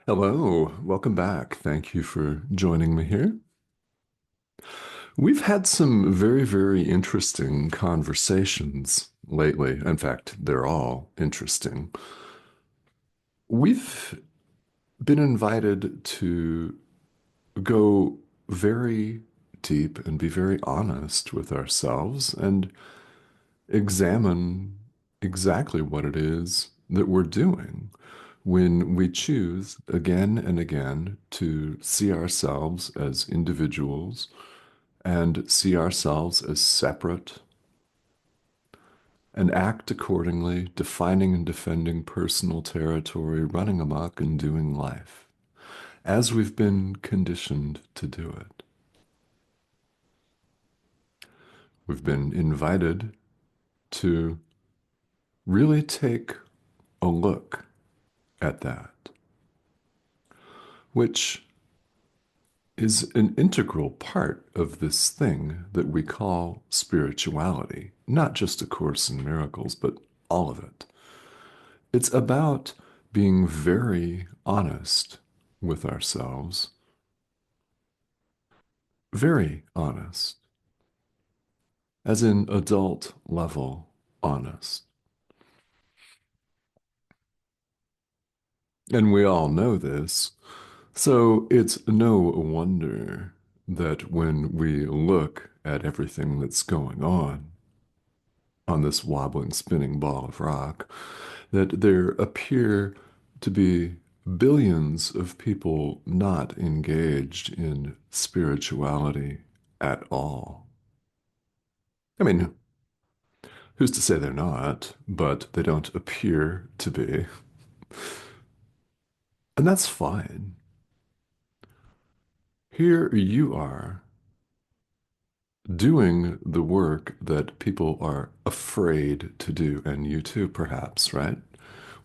Hello, welcome back. Thank you for joining me here. We've had some very, very interesting conversations lately. In fact, they're all interesting. We've been invited to go very deep and be very honest with ourselves and examine exactly what it is that we're doing when we choose again and again to see ourselves as individuals and see ourselves as separate and act accordingly, defining and defending personal territory, running amok and doing life as we've been conditioned to do it. We've been invited to really take a look at that, which is an integral part of this thing that we call spirituality, not just A Course in Miracles, but all of it. It's about being very honest with ourselves, very honest, as in adult level honest. And we all know this, so it's no wonder that when we look at everything that's going on this wobbling, spinning ball of rock, that there appear to be billions of people not engaged in spirituality at all. I mean, who's to say they're not, but they don't appear to be. And that's fine. Here you are doing the work that people are afraid to do, and you too, perhaps, right?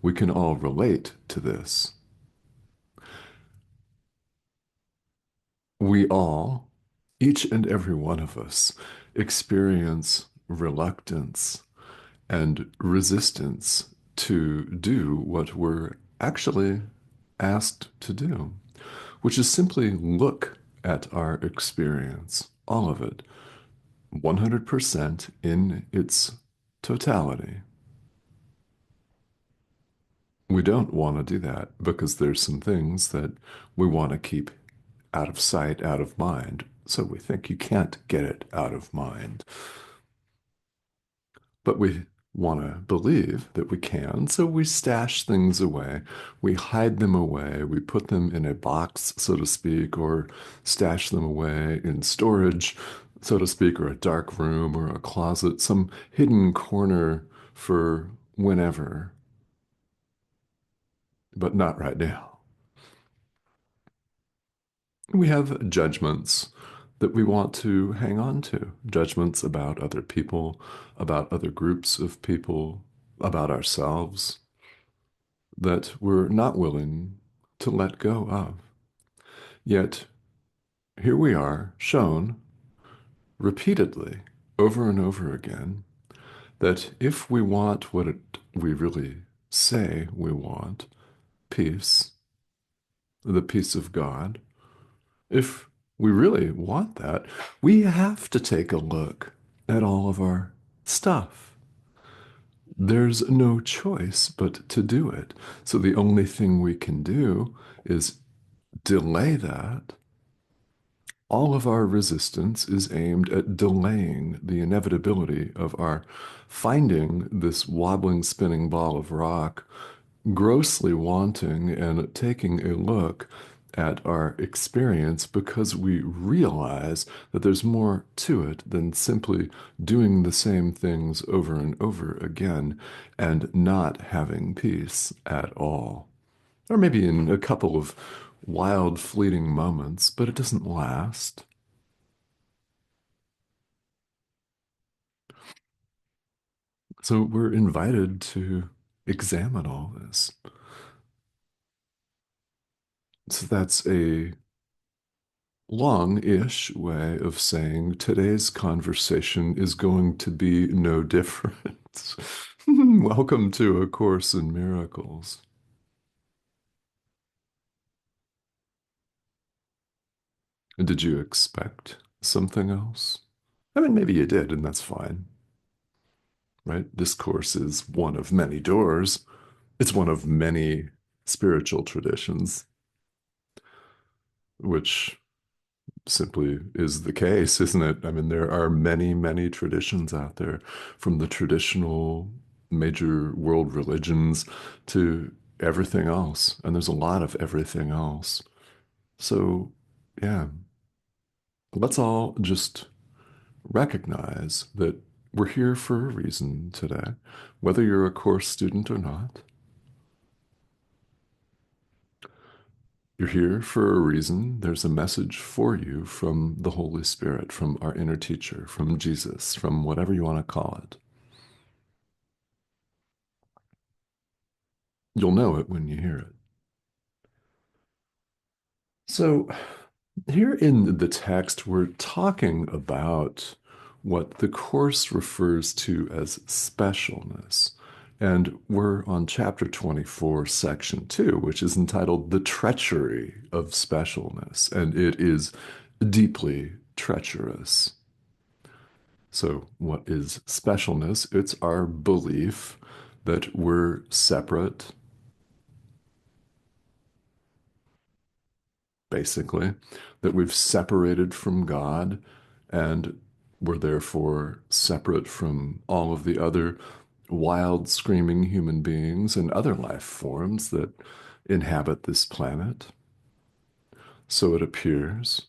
We can all relate to this. We all, each and every one of us, experience reluctance and resistance to do what we're actually asked to do, which is simply look at our experience, all of it, 100% in its totality. We don't want to do that because there's some things that we want to keep out of sight, out of mind. So we think you can't get it out of mind. But we want to believe that we can. So we stash things away. We hide them away. We put them in a box, so to speak, or stash them away in storage, so to speak, or a dark room or a closet, some hidden corner for whenever, but not right now. We have judgments that we want to hang on to, judgments about other people, about other groups of people, about ourselves, that we're not willing to let go of. Yet here we are, shown repeatedly, over and over again, that if we want we really say we want, peace, the peace of God, if we really want that, we have to take a look at all of our stuff. There's no choice but to do it. So the only thing we can do is delay that. All of our resistance is aimed at delaying the inevitability of our finding this wobbling, spinning ball of rock, grossly wanting and taking a look at our experience because we realize that there's more to it than simply doing the same things over and over again and not having peace at all. Or maybe in a couple of wild, fleeting moments, but it doesn't last. So we're invited to examine all this. So that's a long-ish way of saying today's conversation is going to be no different. Welcome to A Course in Miracles. Did you expect something else? I mean, maybe you did, and that's fine, right? Discourse is one of many doors. It's one of many spiritual traditions, which simply is the case, isn't it? I mean, there are many, many traditions out there, from the traditional major world religions to everything else. And there's a lot of everything else. So, yeah, let's all just recognize that we're here for a reason today, whether you're a course student or not. You're here for a reason. There's a message for you from the Holy Spirit, from our inner teacher, from Jesus, from whatever you want to call it. You'll know it when you hear it. So, here in the text, we're talking about what the Course refers to as specialness. And we're on chapter 24, section 2, which is entitled The Treachery of Specialness. And it is deeply treacherous. So, what is specialness? It's our belief that we're separate, basically, that we've separated from God and we're therefore separate from all of the other wild, screaming human beings and other life forms that inhabit this planet. So it appears.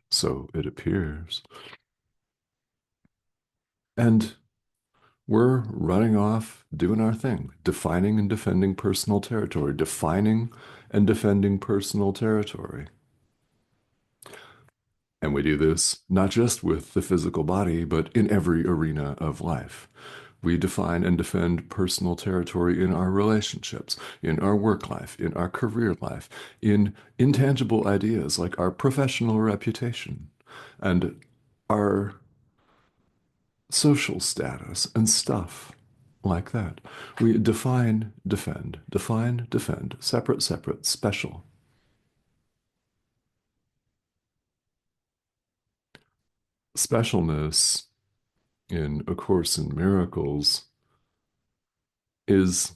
So it appears. And we're running off doing our thing, defining and defending personal territory, defining and defending personal territory. And we do this not just with the physical body, but in every arena of life. We define and defend personal territory in our relationships, in our work life, in our career life, in intangible ideas like our professional reputation and our social status and stuff like that. We define, defend, separate, separate, special. Specialness in A Course in Miracles is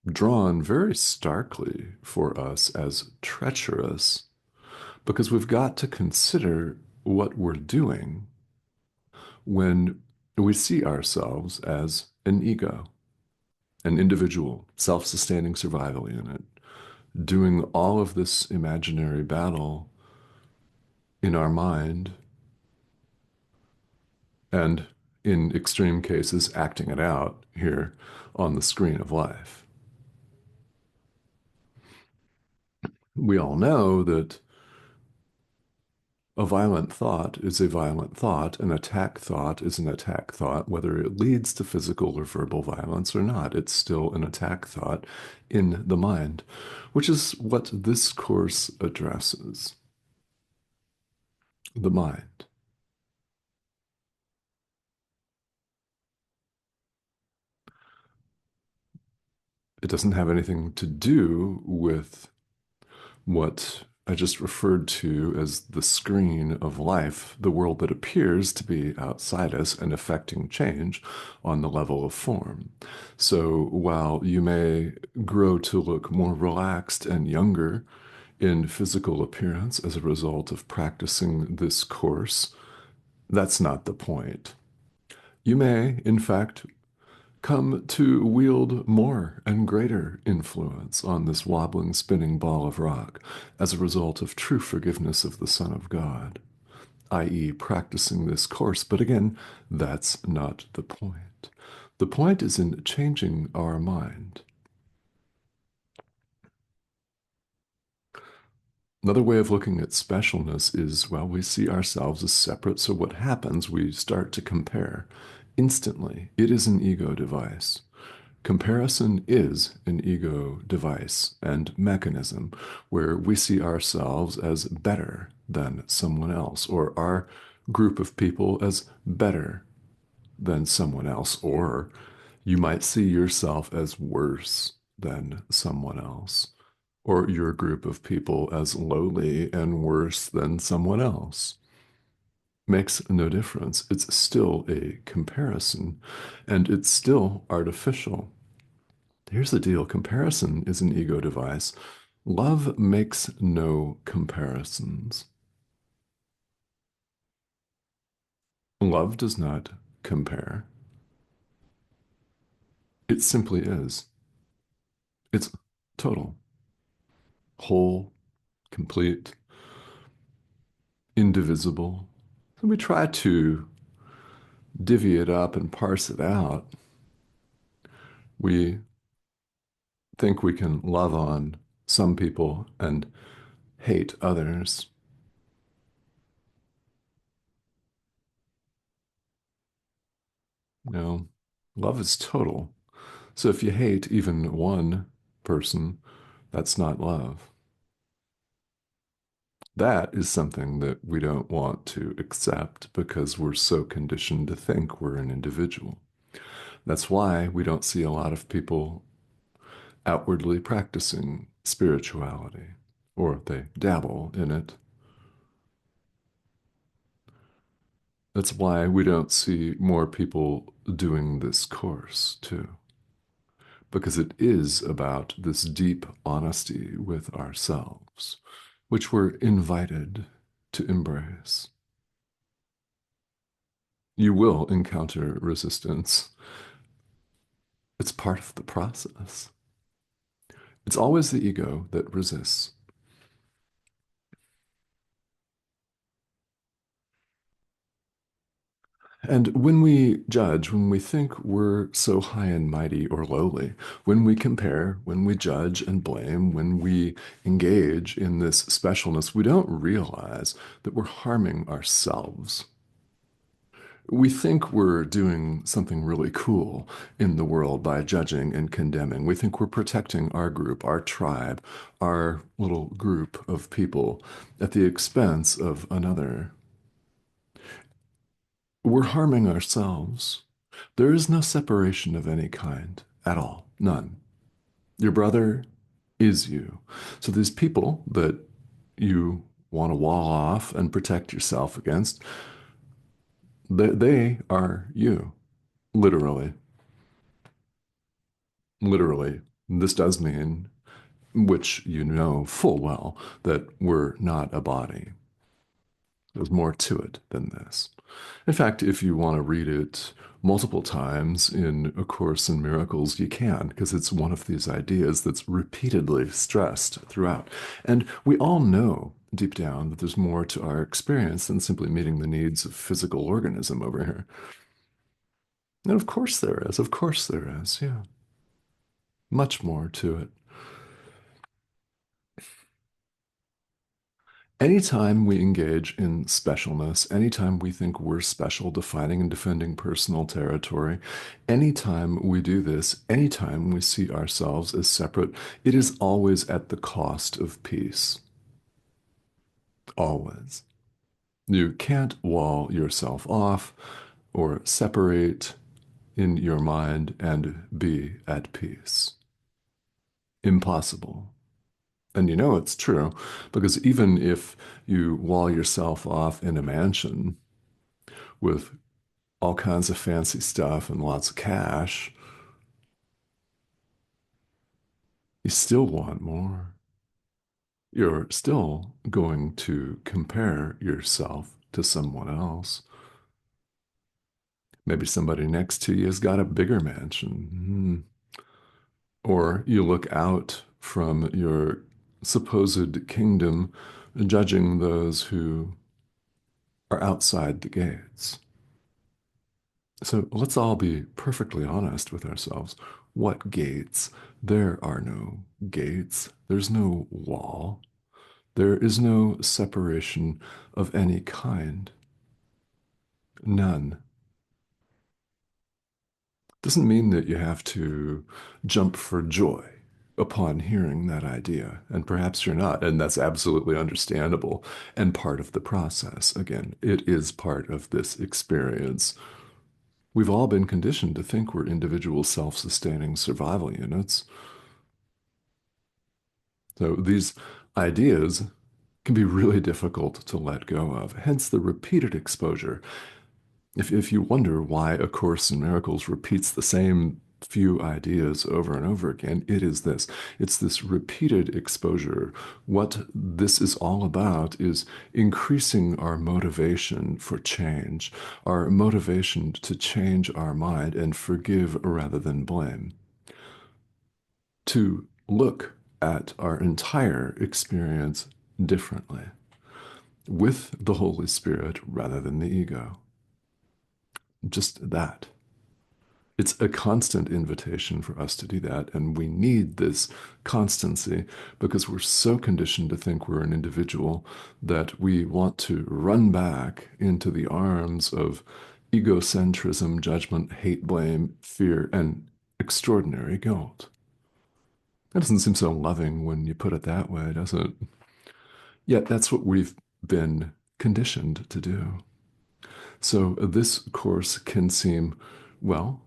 drawn very starkly for us as treacherous because we've got to consider what we're doing when we see ourselves as an ego, an individual, self-sustaining survival unit, doing all of this imaginary battle in our mind and, in extreme cases, acting it out here on the screen of life. We all know that a violent thought is a violent thought. An attack thought is an attack thought, whether it leads to physical or verbal violence or not. It's still an attack thought in the mind, which is what this course addresses. The mind. It doesn't have anything to do with what I just referred to as the screen of life, the world that appears to be outside us and affecting change on the level of form. So while you may grow to look more relaxed and younger in physical appearance as a result of practicing this course, that's not the point. You may, in fact, come to wield more and greater influence on this wobbling, spinning ball of rock as a result of true forgiveness of the Son of God, i.e., practicing this course. But again, that's not the point. The point is in changing our mind. Another way of looking at specialness is, well, we see ourselves as separate, so what happens? We start to compare instantly. It is an ego device. Comparison is an ego device and mechanism where we see ourselves as better than someone else, or our group of people as better than someone else, or you might see yourself as worse than someone else, or your group of people as lowly and worse than someone else. Makes no difference. It's still a comparison, and it's still artificial. Here's the deal. Comparison is an ego device. Love makes no comparisons. Love does not compare. It simply is. It's total, whole, complete, indivisible. So we try to divvy it up and parse it out. We think we can love on some people and hate others. No, love is total. So if you hate even one person, that's not love. That is something that we don't want to accept because we're so conditioned to think we're an individual. That's why we don't see a lot of people outwardly practicing spirituality, or they dabble in it. That's why we don't see more people doing this course, too, because it is about this deep honesty with ourselves, which we're invited to embrace. You will encounter resistance. It's part of the process. It's always the ego that resists. And when we judge, when we think we're so high and mighty or lowly, when we compare, when we judge and blame, when we engage in this specialness, we don't realize that we're harming ourselves. We think we're doing something really cool in the world by judging and condemning. We think we're protecting our group, our tribe, our little group of people at the expense of another. We're harming ourselves. There is no separation of any kind at all. None. Your brother is you. So these people that you want to wall off and protect yourself against, they are you, literally. Literally. This does mean, which you know full well, that we're not a body. There's more to it than this. In fact, if you want to read it multiple times in A Course in Miracles, you can, because it's one of these ideas that's repeatedly stressed throughout. And we all know deep down that there's more to our experience than simply meeting the needs of physical organism over here. And of course there is. Of course there is. Yeah. Much more to it. Anytime we engage in specialness, anytime we think we're special, defining and defending personal territory, anytime we do this, anytime we see ourselves as separate, it is always at the cost of peace. Always. You can't wall yourself off or separate in your mind and be at peace. Impossible. And you know it's true because even if you wall yourself off in a mansion with all kinds of fancy stuff and lots of cash, you still want more. You're still going to compare yourself to someone else. Maybe somebody next to you has got a bigger mansion. Or you look out from your supposed kingdom, judging those who are outside the gates. So let's all be perfectly honest with ourselves. What gates? There are no gates. There's no wall. There is no separation of any kind. None. Doesn't mean that you have to jump for joy upon hearing that idea. And perhaps you're not, and that's absolutely understandable and part of the process. Again, it is part of this experience. We've all been conditioned to think we're individual self-sustaining survival units. So these ideas can be really difficult to let go of, hence the repeated exposure. If you wonder why A Course in Miracles repeats the same few ideas over and over again, it is this. It's this repeated exposure. What this is all about is increasing our motivation for change, our motivation to change our mind and forgive rather than blame, to look at our entire experience differently with the Holy Spirit rather than the ego. Just that. It's a constant invitation for us to do that. And we need this constancy because we're so conditioned to think we're an individual that we want to run back into the arms of egocentrism, judgment, hate, blame, fear, and extraordinary guilt. That doesn't seem so loving when you put it that way, does it? Yet that's what we've been conditioned to do. So this course can seem, well,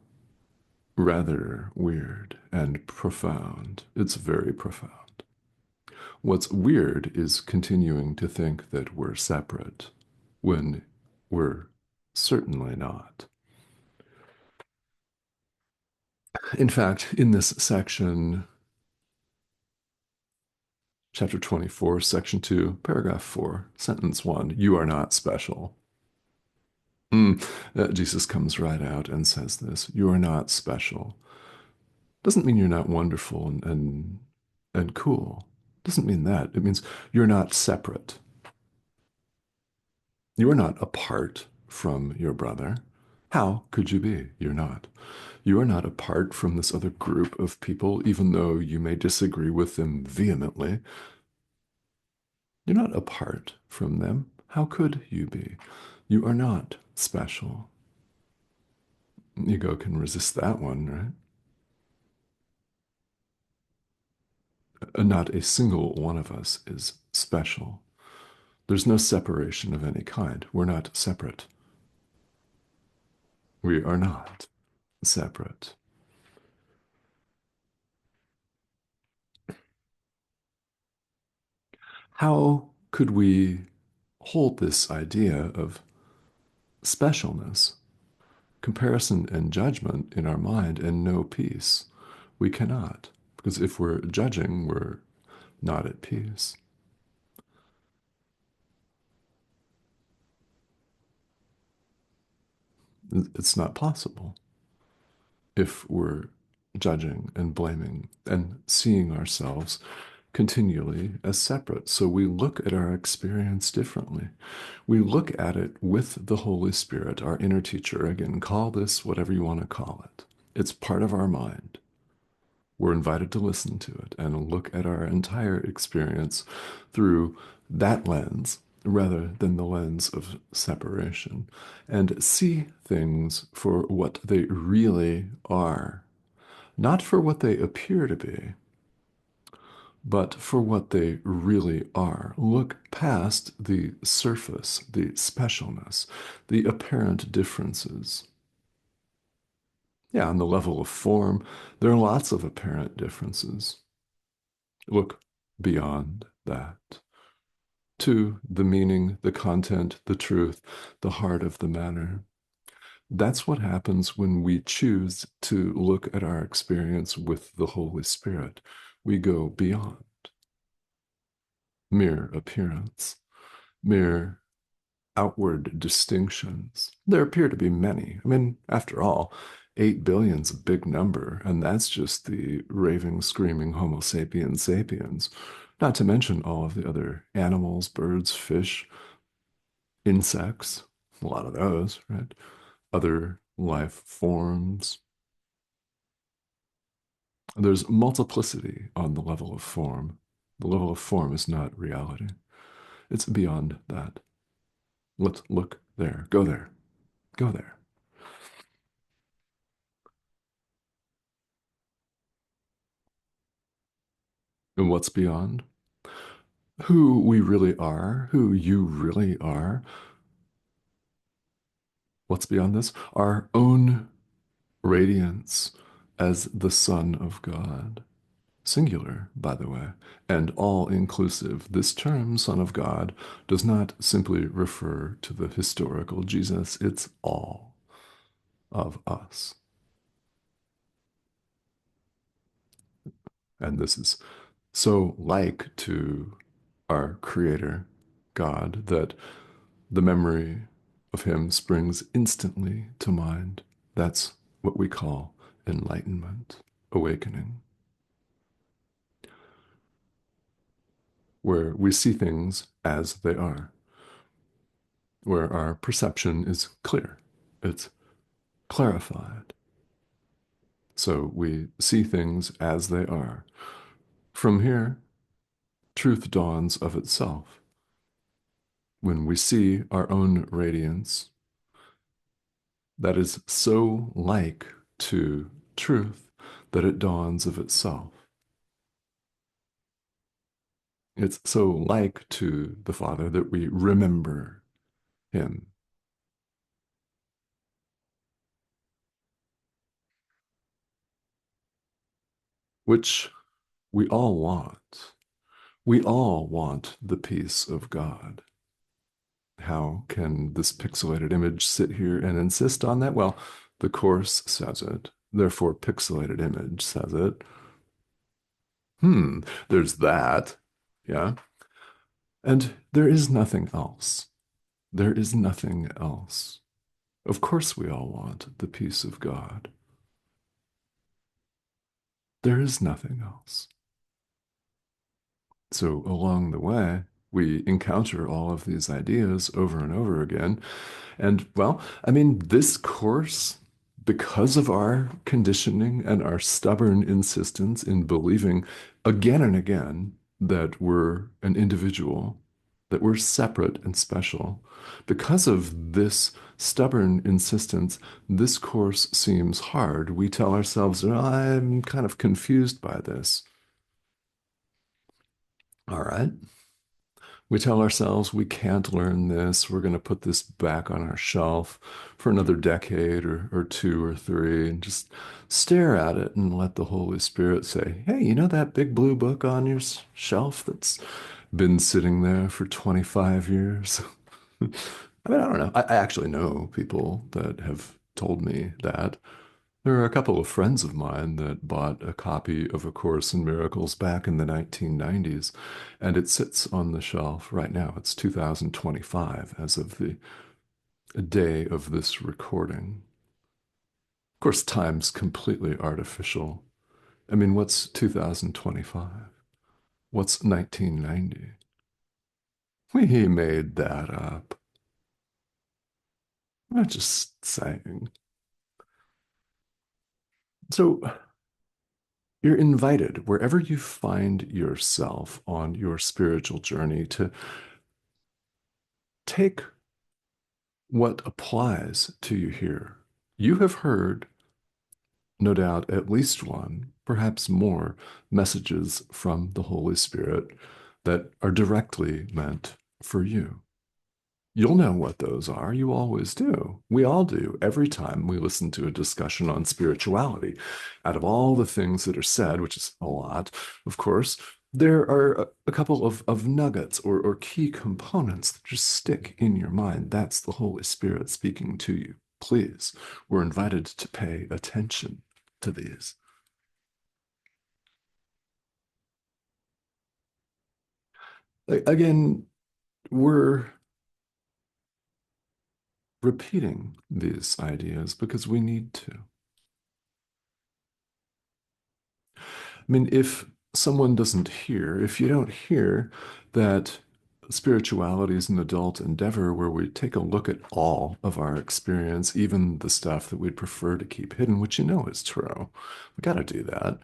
rather weird and profound. It's very profound. What's weird is continuing to think that we're separate when we're certainly not. In fact, in this section, chapter 24, section 2, paragraph 4, sentence 1, you are not special. Jesus comes right out and says this, you are not special. Doesn't mean you're not wonderful and cool. Doesn't mean that. It means you're not separate. You are not apart from your brother. How could you be? You're not. You are not apart from this other group of people, even though you may disagree with them vehemently. You're not apart from them. How could you be? You are not special. Ego can resist that one, right? Not a single one of us is special. There's no separation of any kind. We're not separate. We are not separate. How could we hold this idea of specialness, comparison, and judgment in our mind and know peace? We cannot, because if we're judging, we're not at peace. It's not possible if we're judging and blaming and seeing ourselves continually as separate. So we look at our experience differently. We look at it with the Holy Spirit, our inner teacher. Again, call this whatever you want to call it. It's part of our mind. We're invited to listen to it and look at our entire experience through that lens rather than the lens of separation and see things for what they really are, not for what they appear to be, but for what they really are. Look past the surface, the specialness, the apparent differences. Yeah, on the level of form, there are lots of apparent differences. Look beyond that to the meaning, the content, the truth, the heart of the matter. That's what happens when we choose to look at our experience with the Holy Spirit. We go beyond mere appearance, mere outward distinctions. There appear to be many. I mean, after all, 8 billion's a big number, and that's just the raving, screaming Homo sapiens sapiens, not to mention all of the other animals, birds, fish, insects, a lot of those, right? Other life forms. There's multiplicity on the level of form. The level of form is not reality. It's beyond that. Let's look there. Go there. Go there. And what's beyond? Who we really are, who you really are. What's beyond this? Our own radiance as the Son of God. singular, by the way, and all inclusive. This term, Son of God, does not simply refer to the historical Jesus, it's all of us. And this is so like to our Creator, God, that the memory of Him springs instantly to mind. That's what we call enlightenment, awakening, where we see things as they are, where our perception is clear, it's clarified. So we see things as they are. From here, truth dawns of itself. When we see our own radiance, that is so like to truth that it dawns of itself. It's so like to the Father that we remember Him, which we all want. We all want the peace of God. How can this pixelated image sit here and insist on that? Well, the Course says it. Therefore, pixelated image says it. Hmm, there's that. Yeah. And there is nothing else. There is nothing else. Of course, we all want the peace of God. There is nothing else. So, along the way, we encounter all of these ideas over and over again. And, well, I mean, this course, because of our conditioning and our stubborn insistence in believing again and again that we're an individual, that we're separate and special, because of this stubborn insistence, this course seems hard. We tell ourselves, "Oh, I'm kind of confused by this." All right. We tell ourselves we can't learn this. We're going to put this back on our shelf for another decade or two or three and just stare at it and let the Holy Spirit say, "Hey, you know that big blue book on your shelf that's been sitting there for 25 years?" I mean, I don't know. I actually know people that have told me that. There are a couple of friends of mine that bought a copy of A Course in Miracles back in the 1990s, and it sits on the shelf right now. It's 2025 as of the day of this recording. Of course, time's completely artificial. I mean, what's 2025? What's 1990? We made that up. I'm just saying. So, you're invited wherever you find yourself on your spiritual journey to take what applies to you here. You have heard, no doubt, at least one, perhaps more, messages from the Holy Spirit that are directly meant for you. You'll know what those are. You always do. We all do every time we listen to a discussion on spirituality. Out of all the things that are said, which is a lot, of course, there are a couple of nuggets or key components that just stick in your mind. That's the Holy Spirit speaking to you. Please, we're invited to pay attention to these. Again, we're repeating these ideas because we need to. I mean, if someone doesn't hear, if you don't hear that spirituality is an adult endeavor where we take a look at all of our experience, even the stuff that we'd prefer to keep hidden, which you know is true. We got to do that,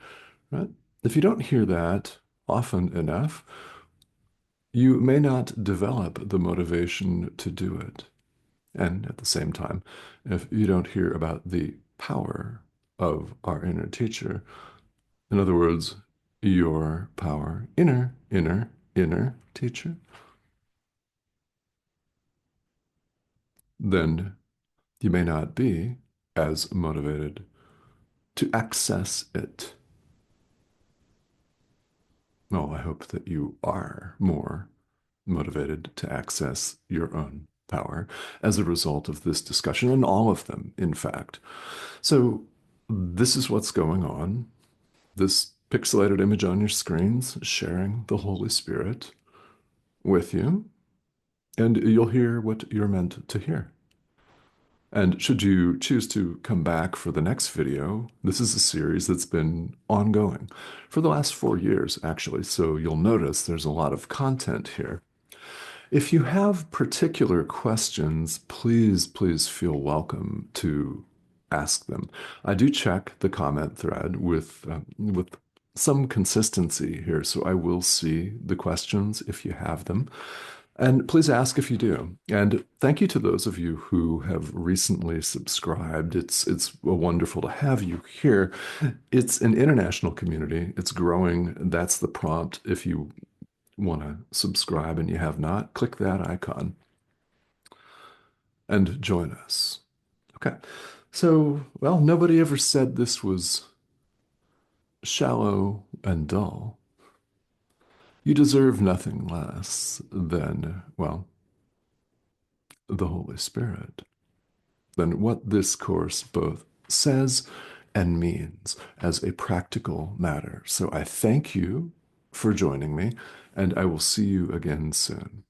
right? If you don't hear that often enough, you may not develop the motivation to do it. And at the same time, if you don't hear about the power of our inner teacher, in other words, your power, inner teacher, then you may not be as motivated to access it. Well, I hope that you are more motivated to access your own power as a result of this discussion, and all of them, in fact. So, this is what's going on. This pixelated image on your screens sharing the Holy Spirit with you, and you'll hear what you're meant to hear. And should you choose to come back for the next video, this is a series that's been ongoing for the last 4 years, actually. So you'll notice there's a lot of content here. If you have particular questions, please feel welcome to ask them. I do check the comment thread with some consistency here, so I will see the questions if you have them. And please ask if you do. And thank you to those of you who have recently subscribed. It's wonderful to have you here. It's an international community. It's growing. That's the prompt. If you want to subscribe and you have not, click that icon and join us. Okay. So, well, nobody ever said this was shallow and dull. You deserve nothing less than, well, the Holy Spirit, than what this course both says and means as a practical matter. So I thank you for joining me, and I will see you again soon.